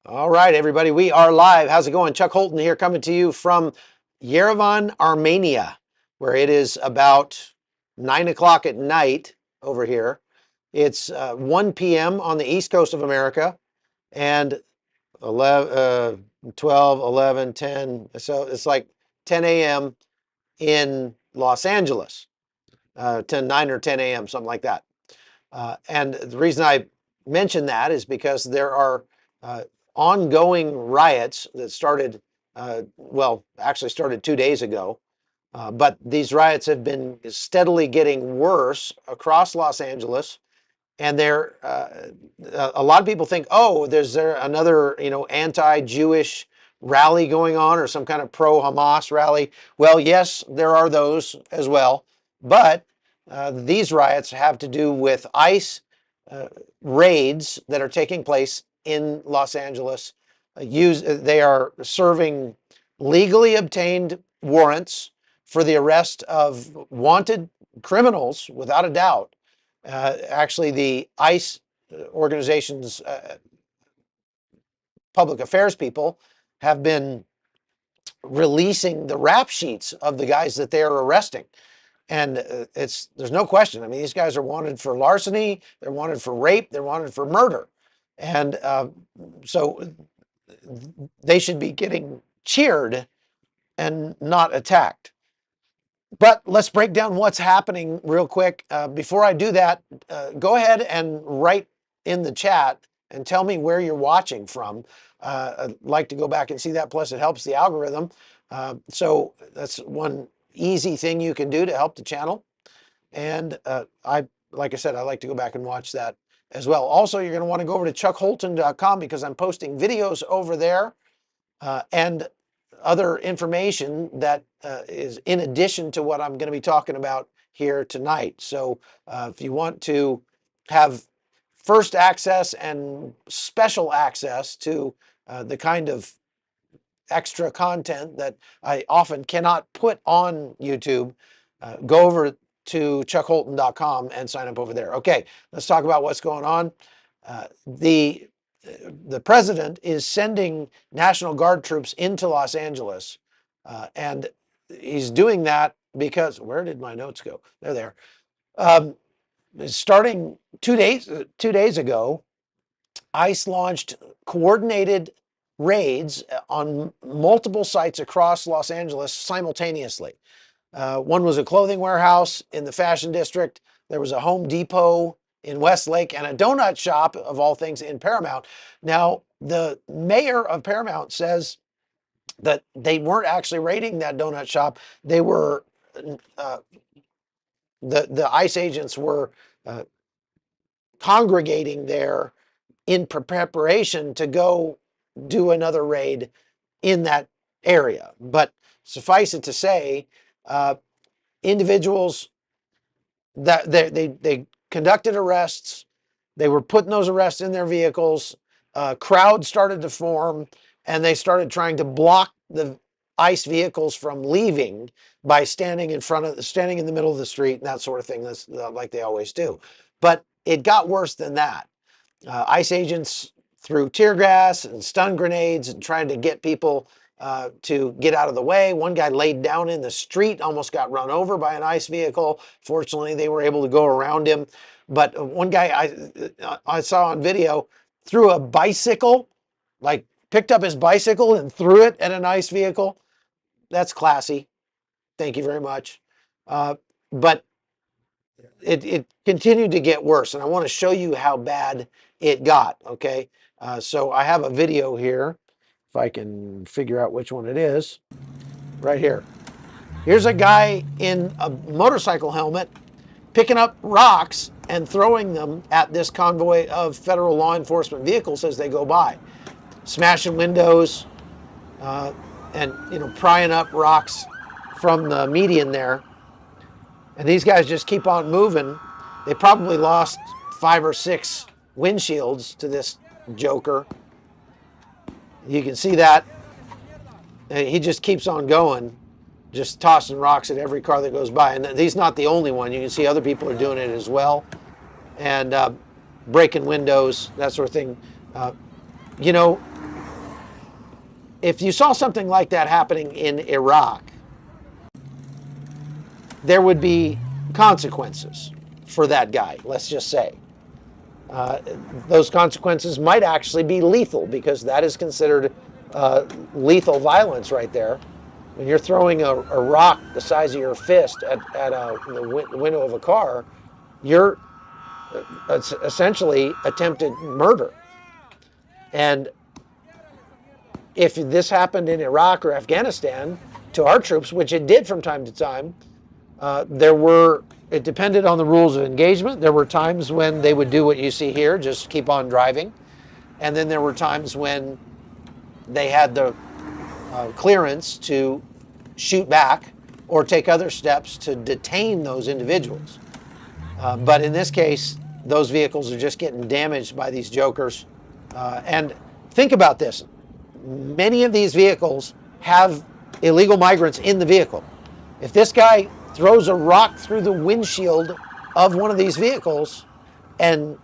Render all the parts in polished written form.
All right, everybody, we are live. How's it going? Chuck Holton here, coming to you from Yerevan, Armenia, where it is about 9 o'clock at night over here. It's 1 p.m. on the east coast of America and 12, 11, 10. So it's like 10 a.m. in Los Angeles, 9 or 10 a.m., something like that. And the reason I mention that is because there are ongoing riots that started, actually started 2 days ago. But these riots have been steadily getting worse across Los Angeles. And there, a lot of people think, oh, there's there another, anti-Jewish rally going on or some kind of pro-Hamas rally. Well, yes, there are those as well. But these riots have to do with ICE raids that are taking place in Los Angeles. They are serving legally obtained warrants for the arrest of wanted criminals, without a doubt. Actually, the ICE organization's public affairs people have been releasing the rap sheets of the guys that they are arresting. And there's no question. I mean, these guys are wanted for larceny, they're wanted for rape, they're wanted for murder. And so they should be getting cheered and not attacked. But let's break down what's happening real quick. Before I do that, go ahead and write in the chat and tell me where you're watching from. I'd like to go back and see that. Plus, it helps the algorithm. So that's one easy thing you can do to help the channel. And like I said, I like to go back and watch that as well. Also, you're going to want to go over to chuckholton.com because I'm posting videos over there and other information that is in addition to what I'm going to be talking about here tonight. So if you want to have first access and special access to the kind of extra content that I often cannot put on YouTube, go over to chuckholton.com and sign up over there. Okay, let's talk about what's going on. The president is sending National Guard troops into Los Angeles, and he's doing that because, where did my notes go? They're there. Starting 2 days ago, ICE launched coordinated raids on multiple sites across Los Angeles simultaneously. One was a clothing warehouse in the Fashion District. There was a Home Depot in Westlake and a donut shop, of all things, in Paramount. Now, the mayor of Paramount says that they weren't actually raiding that donut shop. They were, the ICE agents were congregating there in preparation to go do another raid in that area. But suffice it to say, individuals that they conducted arrests, they were putting those arrests in their vehicles, crowds started to form, and they started trying to block the ICE vehicles from leaving by standing in the middle of the street and that sort of thing. That's like they always do. But it got worse than that. ICE agents threw tear gas and stun grenades and trying to get people to get out of the way. One guy laid down in the street, almost got run over by an ICE vehicle. Fortunately, they were able to go around him. But one guy I saw on video threw a bicycle, like picked up his bicycle and threw it at an ICE vehicle. That's classy. Thank you very much. But it continued to get worse, and I want to show you how bad it got. Okay, so I have a video here, if I can figure out which one it is. Right here. Here's a guy in a motorcycle helmet picking up rocks and throwing them at this convoy of federal law enforcement vehicles as they go by, smashing windows and prying up rocks from the median there. And these guys just keep on moving. They probably lost 5 or 6 windshields to this joker. You can see that. And he just keeps on going, just tossing rocks at every car that goes by. And he's not the only one. You can see other people are doing it as well. And breaking windows, that sort of thing. if you saw something like that happening in Iraq, there would be consequences for that guy, let's just say. Those consequences might actually be lethal, because that is considered lethal violence right there. When you're throwing a rock the size of your fist at the window of a car, you're essentially attempted murder. And if this happened in Iraq or Afghanistan to our troops, which it did from time to time, it depended on the rules of engagement. There were times when they would do what you see here, just keep on driving. And then there were times when they had the clearance to shoot back or take other steps to detain those individuals. But in this case, those vehicles are just getting damaged by these jokers. And think about this. Many of these vehicles have illegal migrants in the vehicle. If this guy throws a rock through the windshield of one of these vehicles and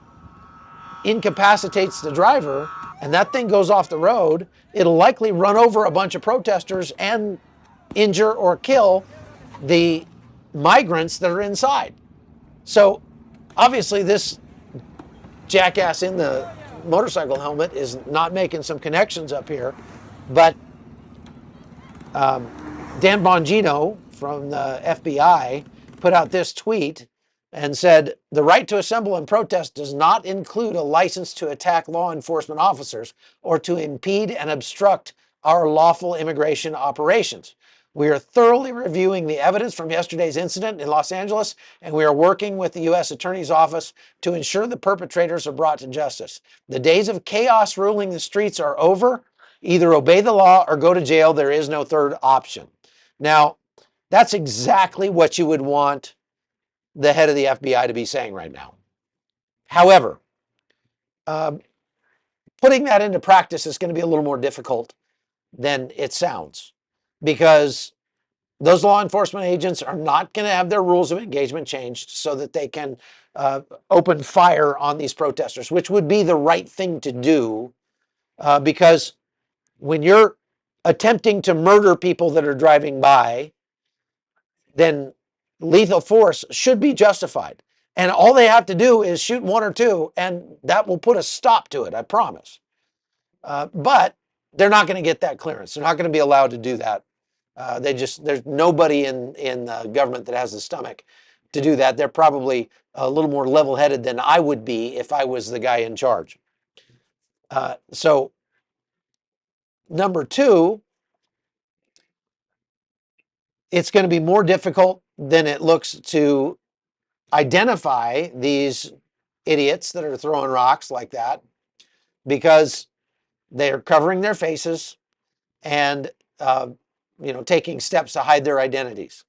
incapacitates the driver, and that thing goes off the road, it'll likely run over a bunch of protesters and injure or kill the migrants that are inside. So obviously this jackass in the motorcycle helmet is not making some connections up here, but Dan Bonino from the FBI put out this tweet and said, "The right to assemble and protest does not include a license to attack law enforcement officers or to impede and obstruct our lawful immigration operations. We are thoroughly reviewing the evidence from yesterday's incident in Los Angeles, and we are working with the U.S. Attorney's Office to ensure the perpetrators are brought to justice. The days of chaos ruling the streets are over. Either obey the law or go to jail. There is no third option." Now, that's exactly what you would want the head of the FBI to be saying right now. However, putting that into practice is going to be a little more difficult than it sounds, because those law enforcement agents are not going to have their rules of engagement changed so that they can open fire on these protesters, which would be the right thing to do, because when you're attempting to murder people that are driving by, then lethal force should be justified. And all they have to do is shoot one or two, and that will put a stop to it, I promise. But they're not going to get that clearance. They're not going to be allowed to do that. There's nobody in the government that has the stomach to do that. They're probably a little more level-headed than I would be if I was the guy in charge. So, number two, it's going to be more difficult than it looks to identify these idiots that are throwing rocks like that, because they're covering their faces and taking steps to hide their identities.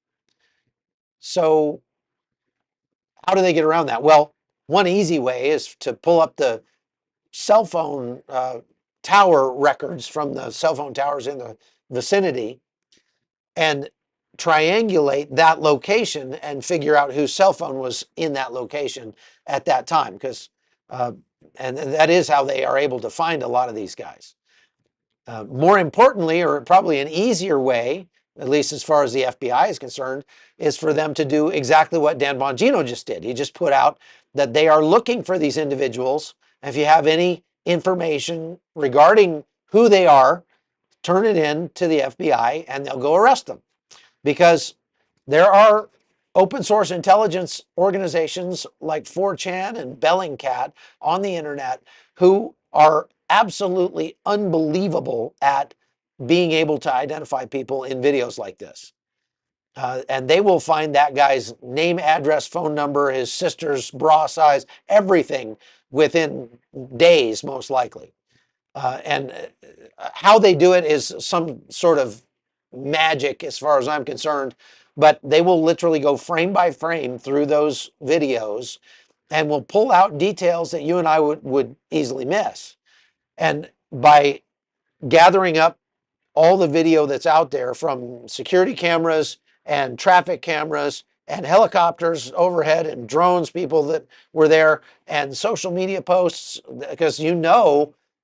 So how do they get around that? Well, one easy way is to pull up the cell phone tower records from the cell phone towers in the vicinity and triangulate that location and figure out whose cell phone was in that location at that time, because and that is how they are able to find a lot of these guys. More importantly, or probably an easier way, at least as far as the FBI is concerned, is for them to do exactly what Dan Bongino just did. He just put out that they are looking for these individuals. If you have any information regarding who they are, turn it in to the FBI and they'll go arrest them. Because there are open source intelligence organizations like 4chan and Bellingcat on the internet who are absolutely unbelievable at being able to identify people in videos like this. And they will find that guy's name, address, phone number, his sister's bra size, everything within days, most likely. And how they do it is some sort of magic as far as I'm concerned, but they will literally go frame by frame through those videos and will pull out details that you and I would easily miss. And by gathering up all the video that's out there from security cameras and traffic cameras and helicopters overhead and drones, people that were there, and social media posts, because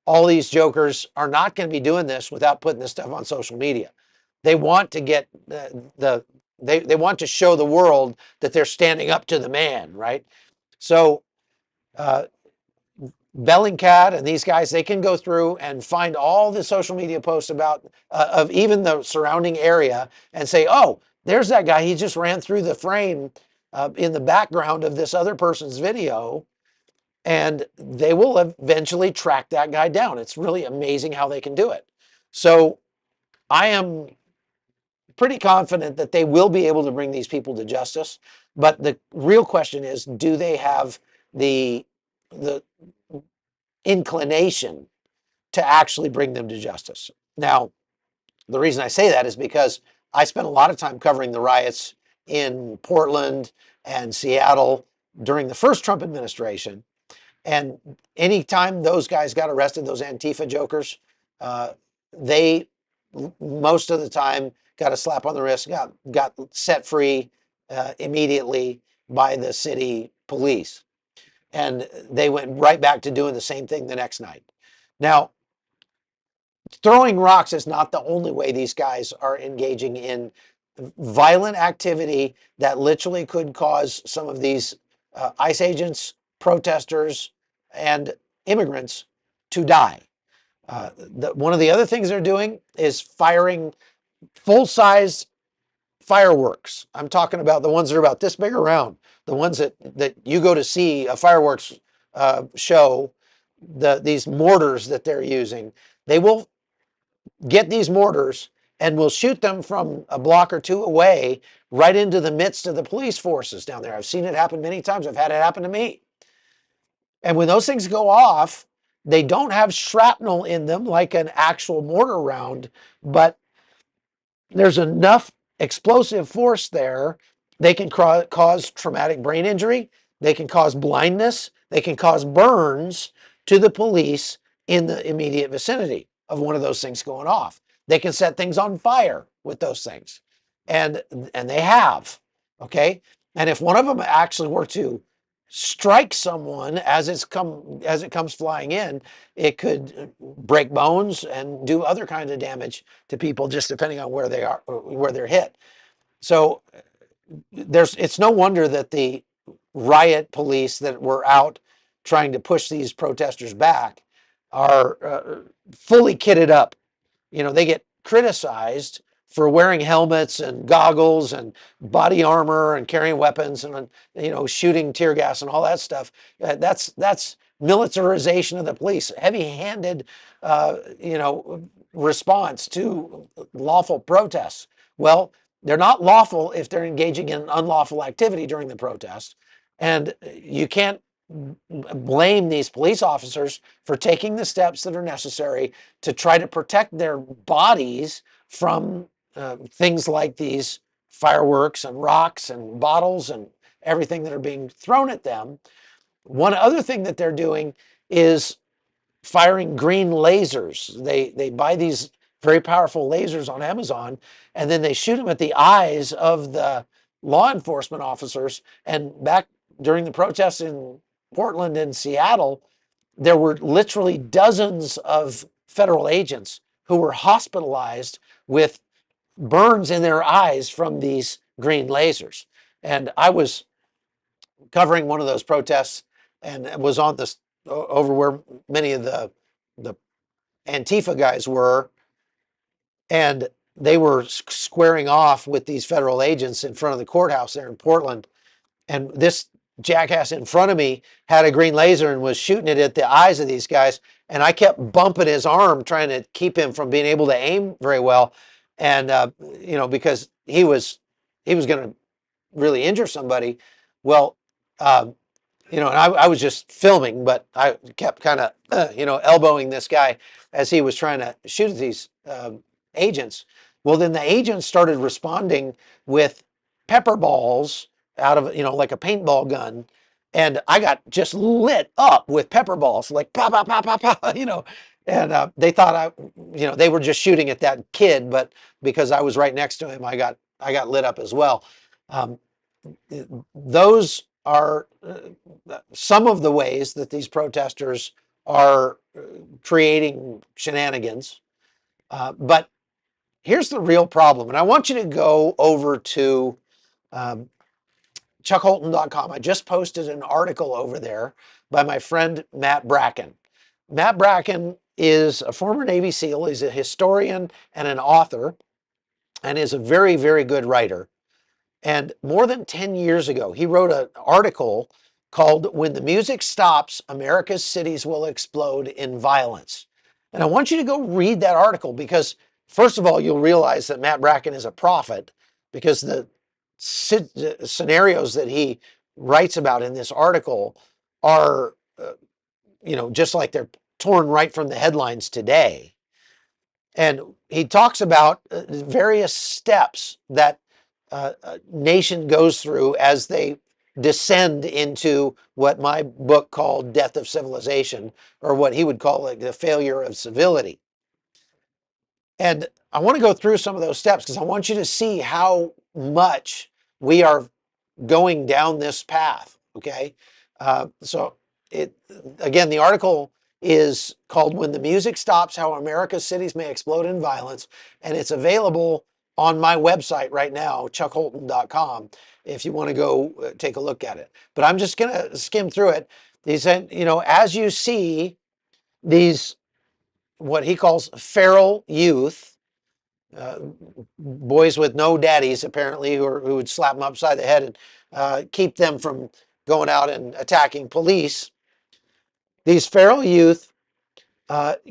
all these jokers are not going to be doing this without putting this stuff on social media. They want to get they want to show the world that they're standing up to the man, right? So uh, Bellingcat and these guys, they can go through and find all the social media posts about of even the surrounding area and say, oh, there's that guy. He just ran through the frame in the background of this other person's video, and they will eventually track that guy down. It's really amazing how they can do it. So I am pretty confident that they will be able to bring these people to justice. But the real question is, do they have the inclination to actually bring them to justice? Now, the reason I say that is because I spent a lot of time covering the riots in Portland and Seattle during the first Trump administration. And anytime those guys got arrested, those Antifa jokers, they most of the time got a slap on the wrist, got set free immediately by the city police. And they went right back to doing the same thing the next night. Now, throwing rocks is not the only way these guys are engaging in violent activity that literally could cause some of these ICE agents, protesters, and immigrants to die. One of the other things they're doing is firing full-size fireworks. I'm talking about the ones that are about this big around, the ones that you go to see a fireworks show, these mortars that they're using. They will get these mortars and will shoot them from a block or two away right into the midst of the police forces down there. I've seen it happen many times. I've had it happen to me. And when those things go off, they don't have shrapnel in them like an actual mortar round, but there's enough explosive force there. They can cause traumatic brain injury. They can cause blindness. They can cause burns to the police in the immediate vicinity of one of those things going off. They can set things on fire with those things. And they have, okay? And if one of them actually were to strike someone as it comes flying in, it could break bones and do other kinds of damage to people, just depending on where they are, where they're hit. So it's no wonder that the riot police that were out trying to push these protesters back are fully kitted up. You know, they get criticized for wearing helmets and goggles and body armor and carrying weapons and, you know, shooting tear gas and all that stuff. That's militarization of the police, heavy-handed, you know, response to lawful protests. Well, they're not lawful if they're engaging in unlawful activity during the protest. And you can't blame these police officers for taking the steps that are necessary to try to protect their bodies from things like these fireworks and rocks and bottles and everything that are being thrown at them. One other thing that they're doing is firing green lasers. They buy these very powerful lasers on Amazon, and then they shoot them at the eyes of the law enforcement officers. And back during the protests in Portland and Seattle, there were literally dozens of federal agents who were hospitalized with burns in their eyes from these green lasers. And I was covering one of those protests and was on this over where many of the Antifa guys were, and they were squaring off with these federal agents in front of the courthouse there in Portland. And this jackass in front of me had a green laser and was shooting it at the eyes of these guys. And I kept bumping his arm, trying to keep him from being able to aim very well. And, you know, because he was going to really injure somebody. Well, you know, and I was just filming, but I kept kind of, you know, elbowing this guy as he was trying to shoot at these agents. Well, then the agents started responding with pepper balls out of, you know, like a paintball gun. And I got just lit up with pepper balls, like pop, pop, pop, pop, pop, you know. And they thought you know, they were just shooting at that kid, but because I was right next to him, I got lit up as well. Those are some of the ways that these protesters are creating shenanigans. But here's the real problem. And I want you to go over to um, chuckholton.com. I just posted an article over there by my friend Matt Bracken. Matt Bracken is a former Navy SEAL. He's a historian and an author, and is a very, very good writer. And more than 10 years ago, he wrote an article called When the Music Stops, America's Cities Will Explode in Violence. And I want you to go read that article because, first of all, you'll realize that Matt Bracken is a prophet because the scenarios that he writes about in this article are, just like they're torn right from the headlines today. And he talks about various steps that a nation goes through as they descend into what my book called Death of Civilization, or what he would call like the failure of civility. And I want to go through some of those steps because I want you to see how much we are going down this path. Okay. So it, again, the article is called When the Music Stops, How America's Cities May Explode in Violence. And it's available on my website right now, chuckholton.com, if you want to go take a look at it. But I'm just going to skim through it. He said, as you see these, what he calls feral youth, uh, boys with no daddies, apparently, who would slap them upside the head and keep them from going out and attacking police. These feral youth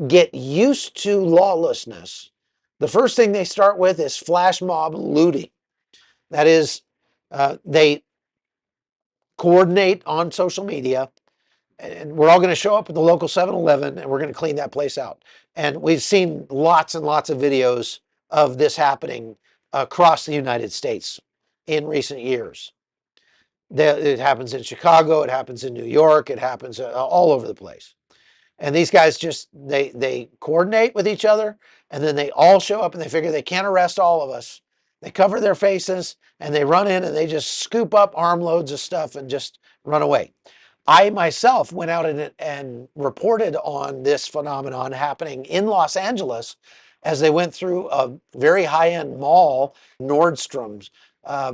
get used to lawlessness. The first thing they start with is flash mob looting. That is, they coordinate on social media, and we're all going to show up at the local 7-Eleven and we're going to clean that place out. And we've seen lots and lots of videos of this happening across the United States in recent years. It happens in Chicago, it happens in New York, it happens all over the place. And these guys just, they coordinate with each other, and then they all show up and they figure they can't arrest all of us. They cover their faces and they run in and they just scoop up armloads of stuff and just run away. I myself went out and reported on this phenomenon happening in Los Angeles as they went through a very high-end mall, Nordstrom's,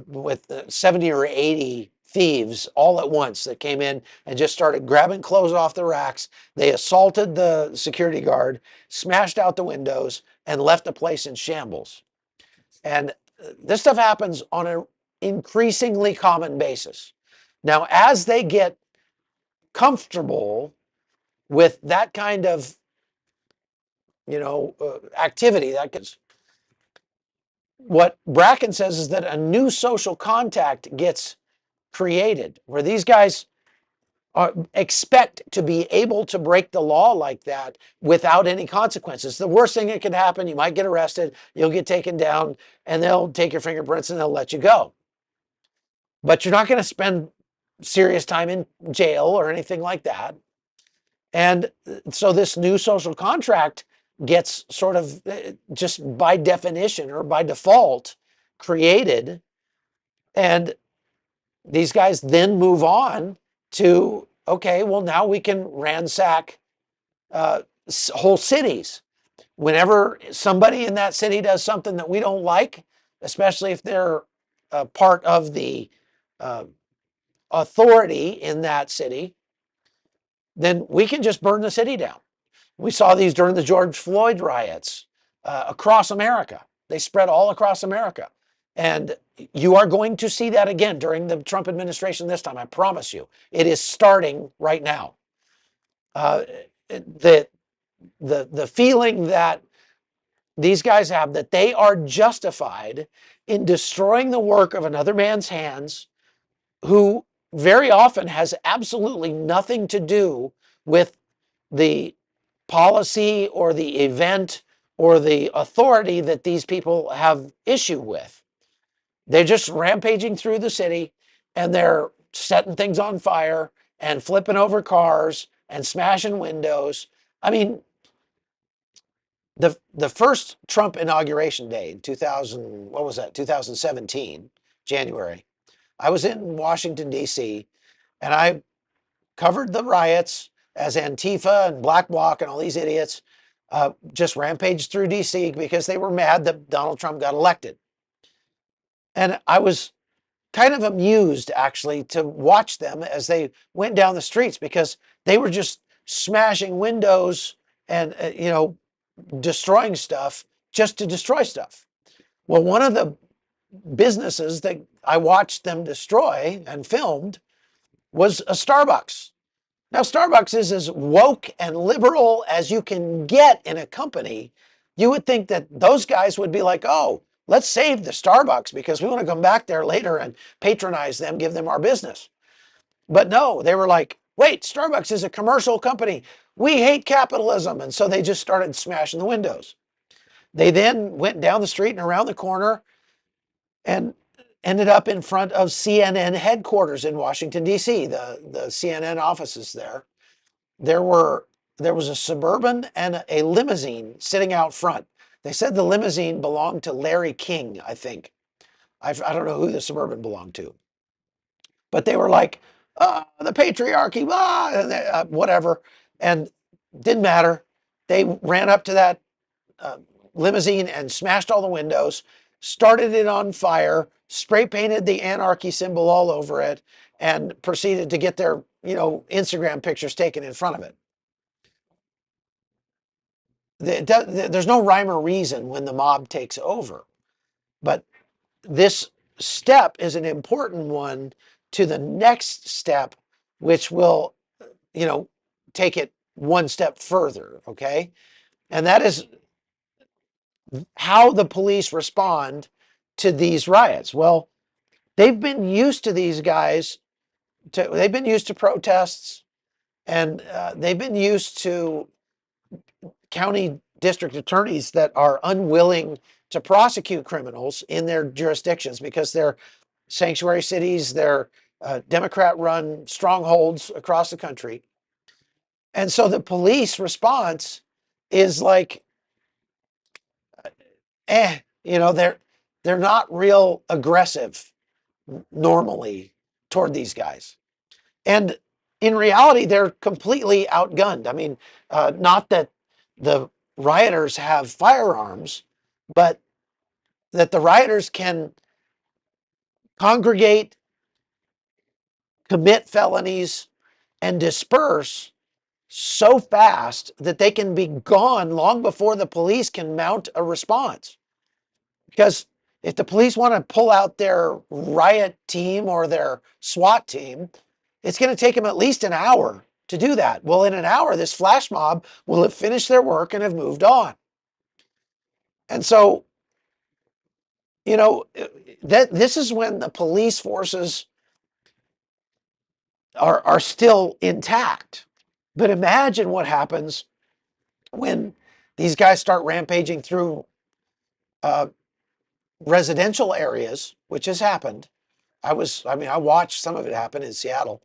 with 70 or 80 thieves all at once that came in and just started grabbing clothes off the racks. They assaulted the security guard, smashed out the windows, and left the place in shambles. And this stuff happens on an increasingly common basis. Now, as they get comfortable with that kind of, activity, what Bracken says is that a new social contact gets created where these guys expect to be able to break the law like that without any consequences. The worst thing that could happen, you might get arrested, you'll get taken down, and they'll take your fingerprints and they'll let you go. But you're not going to spend serious time in jail or anything like that. And so this new social contract gets sort of just by definition or by default created. And these guys then move on to, okay, well, now we can ransack whole cities. Whenever somebody in that city does something that we don't like, especially if they're part of the authority in that city, then we can just burn the city down. We saw these during the George Floyd riots across America. They spread all across America. And you are going to see that again during the Trump administration this time. I promise you. It is starting right now. The feeling that these guys have that they are justified in destroying the work of another man's hands, who very often has absolutely nothing to do with the policy or the event or the authority that these people have issue with. They're just rampaging through the city and they're setting things on fire and flipping over cars and smashing windows. I mean, the first Trump inauguration day in 2000, what was that? 2017, January. I was in Washington, D.C., and I covered the riots. as Antifa and Black Bloc and all these idiots just rampaged through DC because they were mad that Donald Trump got elected. And I was kind of amused actually to watch them as they went down the streets because they were just smashing windows and destroying stuff just to destroy stuff. Well, one of the businesses that I watched them destroy and filmed was a Starbucks. Now, Starbucks is as woke and liberal as you can get in a company. You would think that those guys would be like, oh, let's save the Starbucks because we want to come back there later and patronize them, give them our business. But no, they were like, wait, Starbucks is a commercial company. We hate capitalism. And so they just started smashing the windows. They then went down the street and around the corner and ended up in front of CNN headquarters in Washington, D.C., the CNN offices there. There was a Suburban and a limousine sitting out front. They said the limousine belonged to Larry King, I think. I don't know who the Suburban belonged to. But they were like, the patriarchy, whatever. And didn't matter. They ran up to that limousine and smashed all the windows, started it on fire, spray painted the anarchy symbol all over it, and proceeded to get their, Instagram pictures taken in front of it. There's no rhyme or reason when the mob takes over. But this step is an important one to the next step, which will, take it one step further, okay? And that is how the police respond to these riots. Well, they've been used to these guys, they've been used to protests, and they've been used to county district attorneys that are unwilling to prosecute criminals in their jurisdictions because they're sanctuary cities, they're Democrat-run strongholds across the country. And so the police response is like, they're not real aggressive normally toward these guys. And in reality, they're completely outgunned. I mean, not that the rioters have firearms, but that the rioters can congregate, commit felonies, and disperse so fast that they can be gone long before the police can mount a response. Because if the police want to pull out their riot team or their SWAT team, it's going to take them at least an hour to do that. Well, in an hour, this flash mob will have finished their work and have moved on. And so, this is when the police forces are still intact. But imagine what happens when these guys start rampaging through residential areas, which has happened. I watched some of it happen in Seattle.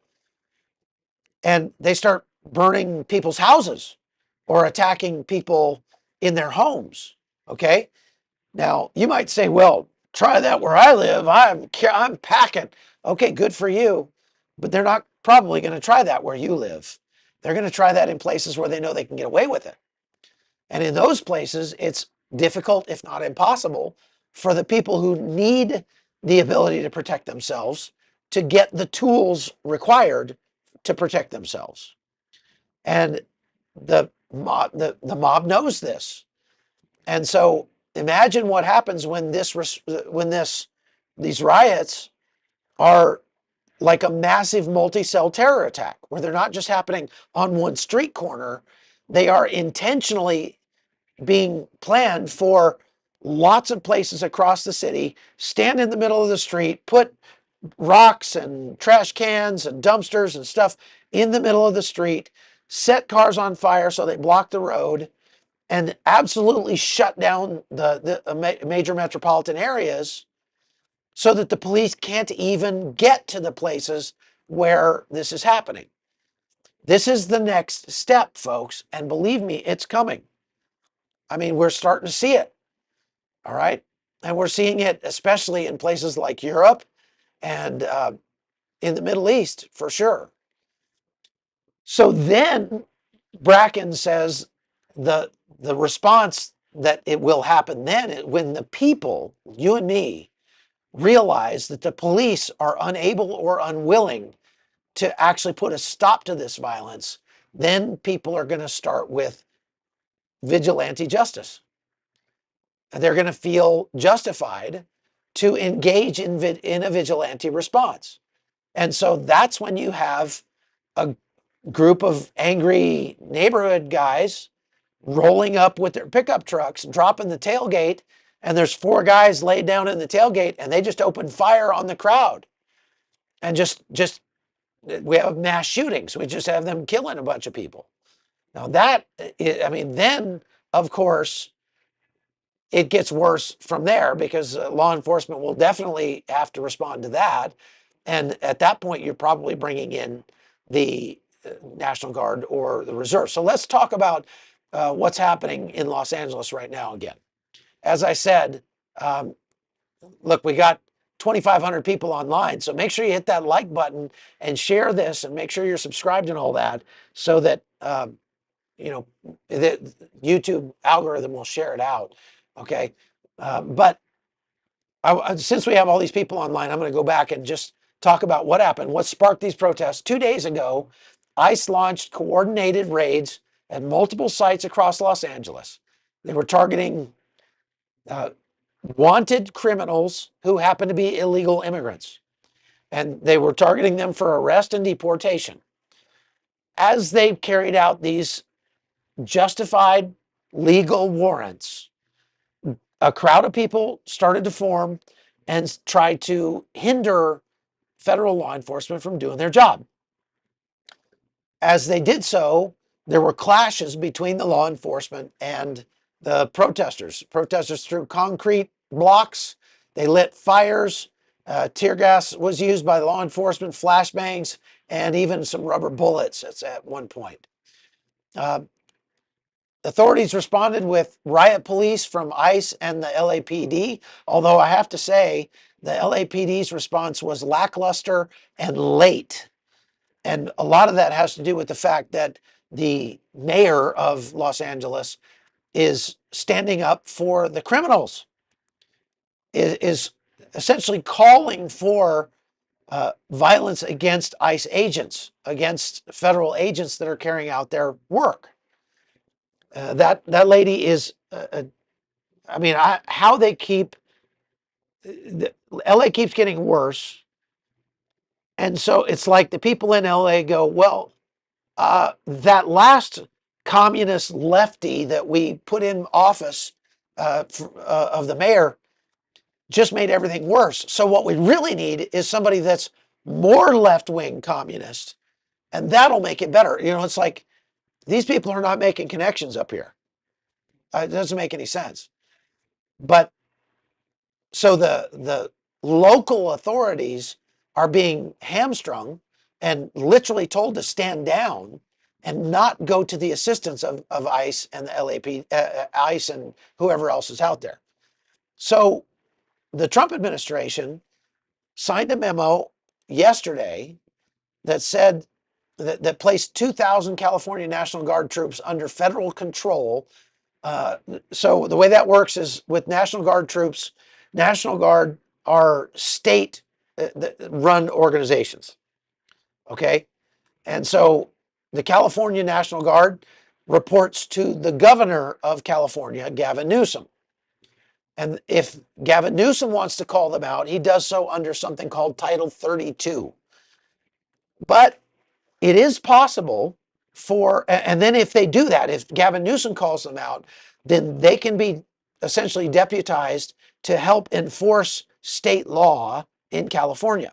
And they start burning people's houses or attacking people in their homes. Okay. Now you might say, well, try that where I live. I'm packing. Okay, good for you. But they're not probably going to try that where you live. They're going to try that in places where they know they can get away with it. And in those places, it's difficult, if not impossible, for the people who need the ability to protect themselves to get the tools required to protect themselves. And the mob knows this. And so imagine what happens when these riots are like a massive multi-cell terror attack, where they're not just happening on one street corner, they are intentionally being planned for lots of places across the city. Stand in the middle of the street, put rocks and trash cans and dumpsters and stuff in the middle of the street, set cars on fire so they block the road, and absolutely shut down the major metropolitan areas so that the police can't even get to the places where this is happening. This is the next step, folks, and believe me, it's coming. I mean, we're starting to see it, all right? And we're seeing it especially in places like Europe and in the Middle East, for sure. So then Bracken says the response that it will happen then when the people, you and me, realize that the police are unable or unwilling to actually put a stop to this violence, then people are going to start with vigilante justice. They're going to feel justified to engage in a vigilante response. And so that's when you have a group of angry neighborhood guys rolling up with their pickup trucks, dropping the tailgate, and there's 4 guys laid down in the tailgate, and they just open fire on the crowd. And just we have mass shootings. We just have them killing a bunch of people. Now that, I mean, then of course it gets worse from there because law enforcement will definitely have to respond to that. And at that point, you're probably bringing in the National Guard or the Reserve. So let's talk about what's happening in Los Angeles right now again. As I said, um, look, we got 2,500 people online. So make sure you hit that like button and share this and make sure you're subscribed and all that so that, you know, the YouTube algorithm will share it out. Okay. But since we have all these people online, I'm going to go back and just talk about what happened, what sparked these protests. 2 days ago, ICE launched coordinated raids at multiple sites across Los Angeles. They were targeting wanted criminals who happen to be illegal immigrants, and they were targeting them for arrest and deportation. As they carried out these justified legal warrants, a crowd of people started to form and try to hinder federal law enforcement from doing their job. As they did so, there were clashes between the law enforcement and the protesters. Protesters threw concrete blocks, they lit fires, tear gas was used by law enforcement, flashbangs, and even some rubber bullets at one point. Authorities responded with riot police from ICE and the LAPD, although I have to say the LAPD's response was lackluster and late. And a lot of that has to do with the fact that the mayor of Los Angeles is standing up for the criminals, is essentially calling for violence against ICE agents, against federal agents that are carrying out their work. That lady is, I mean, how they keep, LA keeps getting worse. And so it's like the people in LA go, well, that last communist lefty that we put in office of the mayor just made everything worse. So what we really need is somebody that's more left-wing communist, and that'll make it better. You know, it's like these people are not making connections up here. It doesn't make any sense. But so the local authorities are being hamstrung and literally told to stand down and not go to the assistance of ICE and the LAP, ICE and whoever else is out there. So the Trump administration signed a memo yesterday that said that placed 2,000 California National Guard troops under federal control. So the way that works is with National Guard troops, National Guard are state run organizations. Okay. And so the California National Guard reports to the governor of California, Gavin Newsom. And if Gavin Newsom wants to call them out, he does so under something called Title 32. But it is possible and then if they do that, if Gavin Newsom calls them out, then they can be essentially deputized to help enforce state law in California.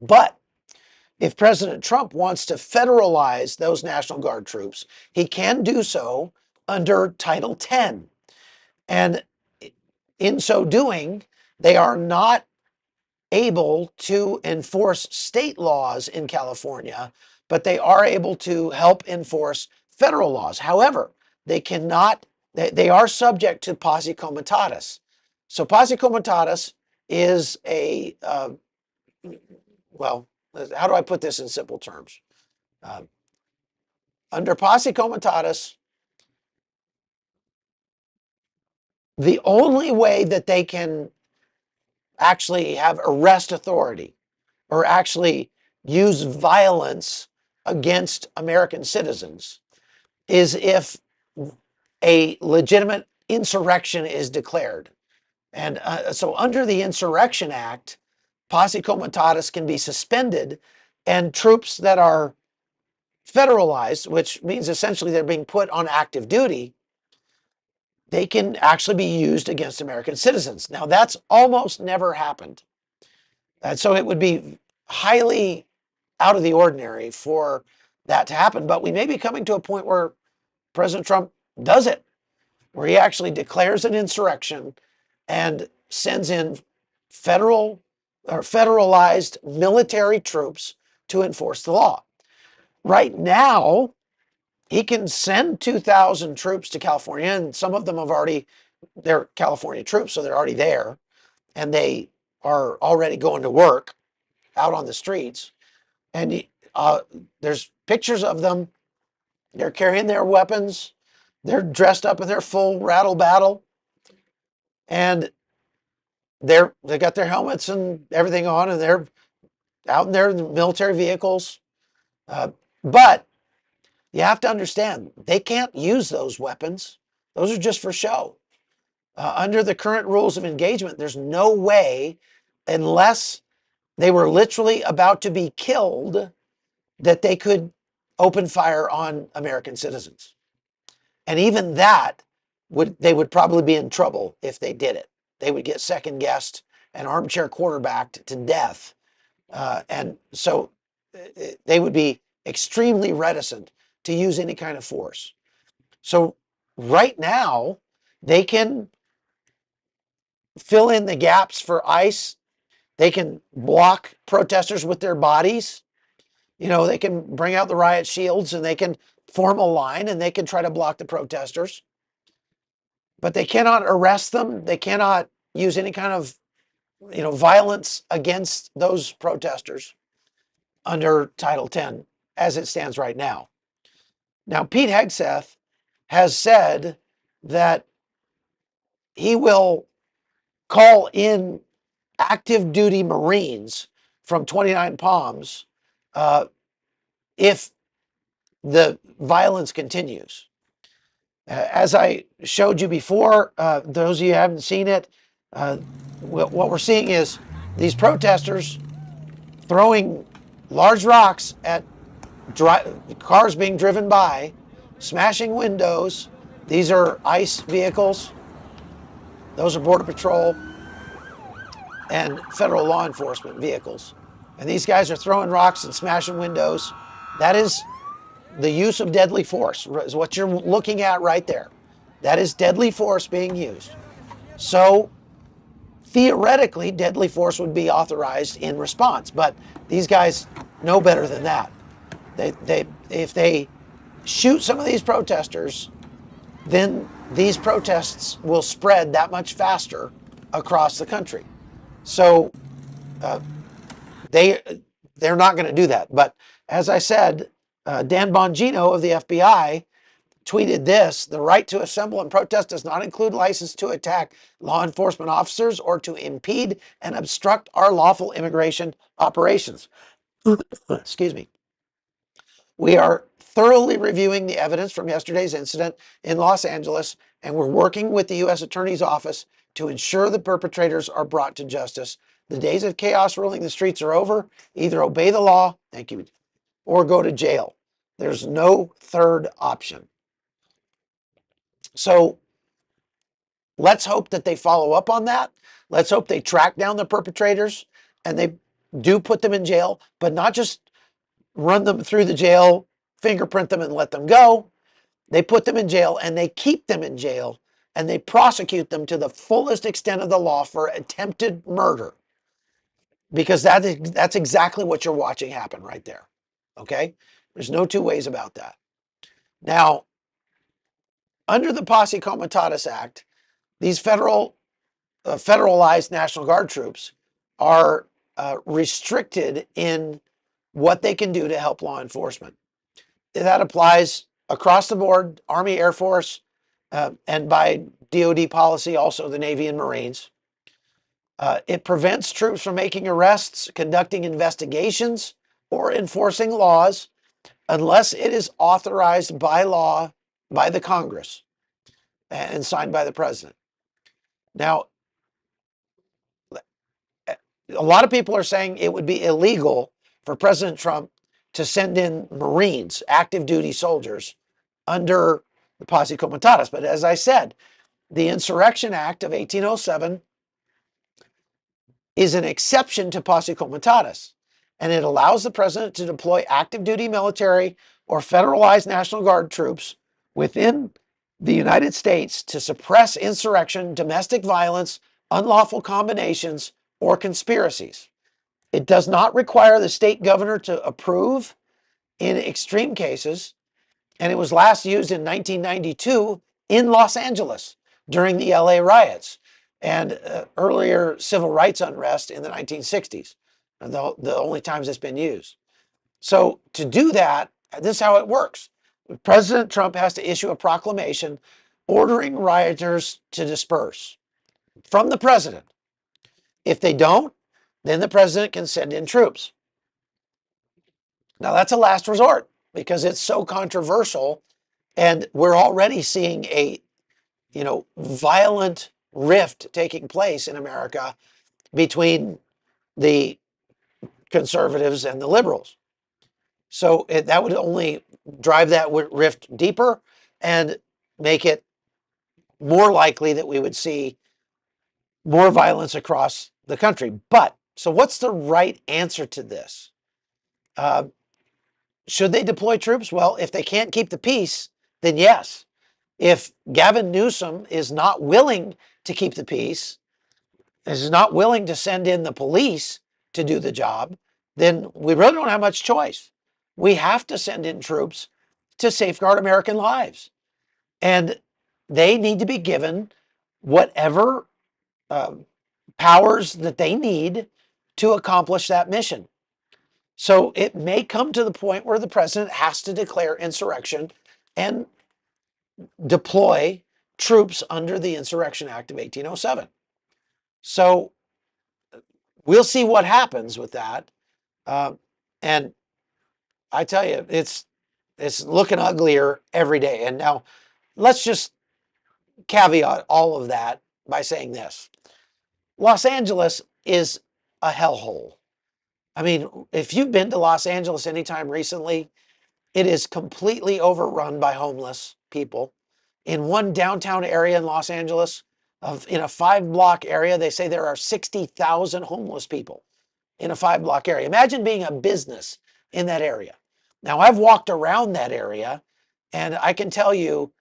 But if President Trump wants to federalize those National Guard troops, he can do so under Title 10. And in so doing, they are not able to enforce state laws in California, but they are able to help enforce federal laws. However, they cannot, they are subject to posse comitatus. So posse comitatus is well, how do I put this in simple terms? Under posse comitatus, the only way that they can actually have arrest authority or actually use violence against American citizens is if a legitimate insurrection is declared. And so under the Insurrection Act, posse comitatus can be suspended, and troops that are federalized, which means essentially they're being put on active duty, they can actually be used against American citizens. Now, that's almost never happened. And so it would be highly out of the ordinary for that to happen. But we may be coming to a point where President Trump does it, where he actually declares an insurrection and sends in federal or federalized military troops to enforce the law. Right now, he can send 2,000 troops to California, and some of them they're California troops, so they're already there, and they are already going to work out on the streets. And there's pictures of them. They're carrying their weapons. They're dressed up in their full rattle battle, and they got their helmets and everything on, and they're out in their military vehicles. But you have to understand, they can't use those weapons. Those are just for show. Under the current rules of engagement, there's no way, unless they were literally about to be killed, that they could open fire on American citizens. And even that, they would probably be in trouble if they did it. They would get second guessed and armchair quarterbacked to death. And so they would be extremely reticent to use any kind of force. So right now, they can fill in the gaps for ICE. They can block protesters with their bodies. They can bring out the riot shields and they can form a line and they can try to block the protesters. But they cannot arrest them. They cannot use any kind of, violence against those protesters under Title 10 as it stands right now. Now, Pete Hegseth has said that he will call in active duty Marines from 29 Palms if the violence continues. As I showed you before, those of you who haven't seen it, what we're seeing is these protesters throwing large rocks at cars being driven by, smashing windows. These are ICE vehicles. Those are Border Patrol and federal law enforcement vehicles. And these guys are throwing rocks and smashing windows. That is the use of deadly force, is what you're looking at right there. That is deadly force being used. So theoretically, deadly force would be authorized in response, but these guys know better than that. If they shoot some of these protesters, then these protests will spread that much faster across the country. So they're not going to do that. But as I said, Dan Bonino of the FBI tweeted this: the right to assemble and protest does not include license to attack law enforcement officers or to impede and obstruct our lawful immigration operations. Excuse me. We are thoroughly reviewing the evidence from yesterday's incident in Los Angeles, and we're working with the U.S. Attorney's Office to ensure the perpetrators are brought to justice. The days of chaos ruling the streets are over. Either obey the law, thank you, or go to jail. There's no third option. So let's hope that they follow up on that. Let's hope they track down the perpetrators and they do put them in jail, but not just run them through the jail, fingerprint them and let them go. They put them in jail and they keep them in jail and they prosecute them to the fullest extent of the law for attempted murder. Because that's exactly what you're watching happen right there. Okay? There's no two ways about that. Now, under the Posse Comitatus Act, these federalized National Guard troops are restricted in what they can do to help law enforcement. that applies across the board, Army, Air Force, and by DoD policy, also the Navy and Marines. It prevents troops from making arrests, conducting investigations, or enforcing laws unless it is authorized by law by the Congress and signed by the president. Now, a lot of people are saying it would be illegal for President Trump to send in Marines, active duty soldiers, under the Posse Comitatus. But as I said, the Insurrection Act of 1807 is an exception to Posse Comitatus, and it allows the president to deploy active duty military or federalized National Guard troops within the United States to suppress insurrection, domestic violence, unlawful combinations, or conspiracies. It does not require the state governor to approve in extreme cases, and it was last used in 1992 in Los Angeles during the LA riots and earlier civil rights unrest in the 1960s, the only times it's been used. So to do that, this is how it works. President Trump has to issue a proclamation ordering rioters to disperse from the president. If they don't, then the president can send in troops. Now that's a last resort because it's so controversial, and we're already seeing a violent rift taking place in America between the conservatives and the liberals. So that would only drive that rift deeper and make it more likely that we would see more violence across the country. But so what's the right answer to this? Should they deploy troops? Well, if they can't keep the peace, then yes. If Gavin Newsom is not willing to keep the peace, is not willing to send in the police to do the job, then we really don't have much choice. We have to send in troops to safeguard American lives. And they need to be given whatever powers that they need to accomplish that mission. So it may come to the point where the president has to declare insurrection and deploy troops under the Insurrection Act of 1807. So we'll see what happens with that. And I tell you, it's looking uglier every day. And now let's just caveat all of that by saying this. Los Angeles is a hellhole. I mean, if you've been to Los Angeles anytime recently, it is completely overrun by homeless people. In one downtown area in Los Angeles, in a 5-block area, they say there are 60,000 homeless people in a 5-block area. Imagine being a business in that area. Now, I've walked around that area, and I can tell you,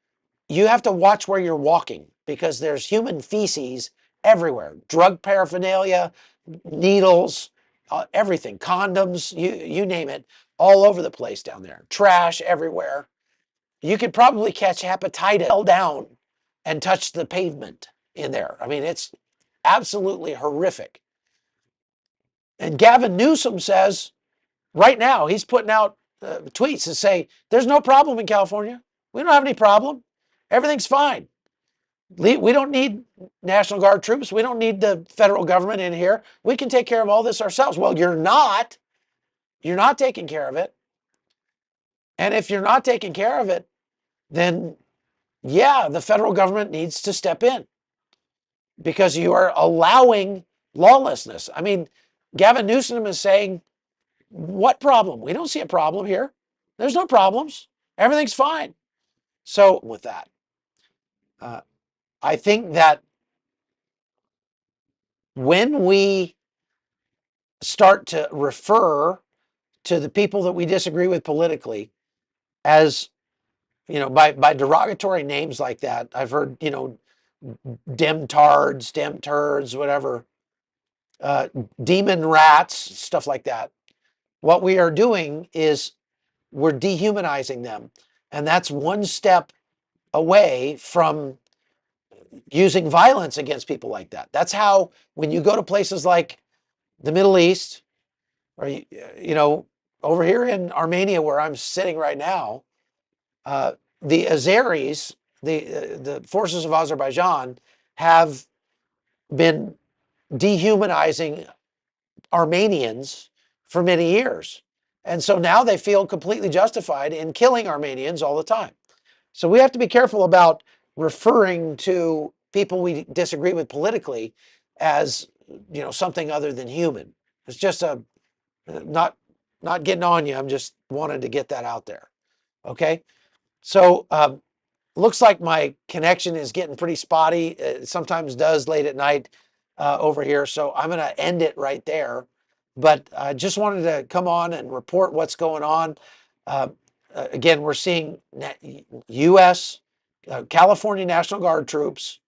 you have to watch where you're walking because there's human feces everywhere. Drug paraphernalia, needles, everything, condoms, you name it, all over the place down there. Trash everywhere. You could probably catch hepatitis, fell down and touch the pavement in there. I mean, it's absolutely horrific. And Gavin Newsom says right now, he's putting out tweets that say, there's no problem in California. We don't have any problem. Everything's fine. We don't need National Guard troops. We don't need the federal government in here. We can take care of all this ourselves. Well, you're not. You're not taking care of it. And if you're not taking care of it, then yeah, the federal government needs to step in because you are allowing lawlessness. I mean, Gavin Newsom is saying, what problem? We don't see a problem here. There's no problems. Everything's fine. So with that, I think that when we start to refer to the people that we disagree with politically as, by derogatory names like that, I've heard, dem tards, dem turds, whatever, demon rats, stuff like that. What we are doing is we're dehumanizing them. And that's one step away from using violence against people like that. That's how, when you go to places like the Middle East or, over here in Armenia, where I'm sitting right now, the Azeris, the forces of Azerbaijan, have been dehumanizing Armenians for many years. And so now they feel completely justified in killing Armenians all the time. So we have to be careful about referring to people we disagree with politically as, something other than human. It's just not getting on you. I'm just wanted to get that out there. Okay. So looks like my connection is getting pretty spotty. It sometimes does late at night over here. So I'm going to end it right there. But I just wanted to come on and report what's going on. Again, we're seeing U.S. California National Guard troops.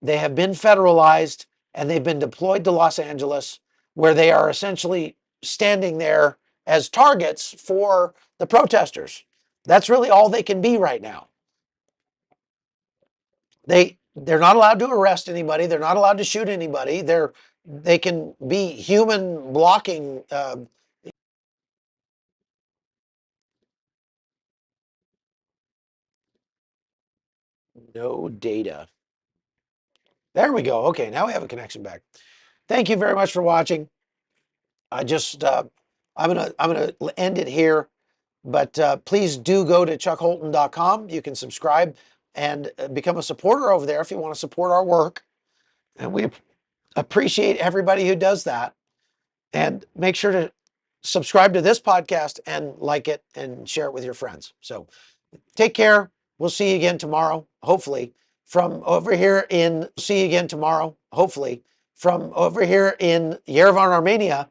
They have been federalized and they've been deployed to Los Angeles, where they are essentially standing there as targets for the protesters. That's really all they can be right now. They're not allowed to arrest anybody. They're not allowed to shoot anybody. They can be human blocking. No data. There we go. Okay, now we have a connection back. Thank you very much for watching. I just I'm gonna end it here, but please do go to chuckholton.com. You can subscribe and become a supporter over there if you want to support our work, and we appreciate everybody who does that. And make sure to subscribe to this podcast and like it and share it with your friends. So take care. We'll see you again tomorrow, hopefully, from over here in Yerevan, Armenia.